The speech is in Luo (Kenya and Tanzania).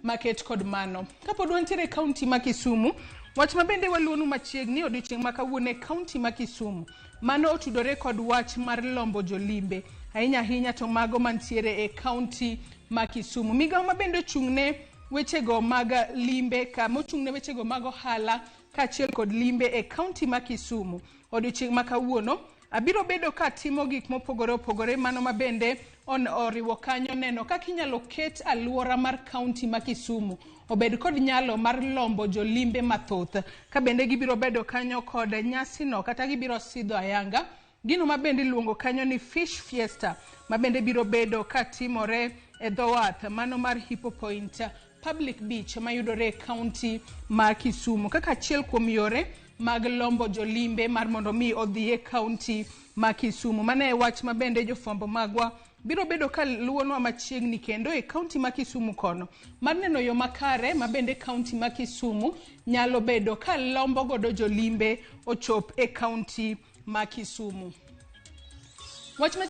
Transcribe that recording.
maket kod mano. Kapod wantiere kaunti ma Kisumu, wach mabende waluonu machiegni odiochieng' ma kawuono kaunti ma Kisumu. Mano otudore kod wach mar lombo jolimbe, ahinya to mago mantiere e kaunti ma Kisumu. Migao mabende ochung'ne wechego mag limbe mochung'ne wechego mag ohala kaachiel kod limbe e kaunti ma Kisumu. Odiochieng' ma kawuono abiro bedo ka timo gik mopogore mano mabende oriwo kanyo neno kaka inyalo ket aluora mar kaunti ma Kisumu obed kod nyalo mar lombo jolimbe mathoth. Ka bende gibiro bedo kanyo kod nyasi no kata gibiro sidho ayanga. Gino mabende iluongo kanyo ni fish fiesta mabende biro bedo ka timore e dho wath mano mar Hippo Point Public Beach mayudore e kaunti ma Kisumu kaka achiel kuom yore mag lombo jolimbe mar mondo mi odhi e kaunti ma Kisumu. Mano e wach mabende jofwambo magwa biro bedo ka luonwa machiegni kendo e kaunti ma Kisumu kono mar neno yo makare mabende kaunti ma Kisumu nyalo bedo ka lombo godo jolimbe ochop e kaunti ma Kisumu. Wach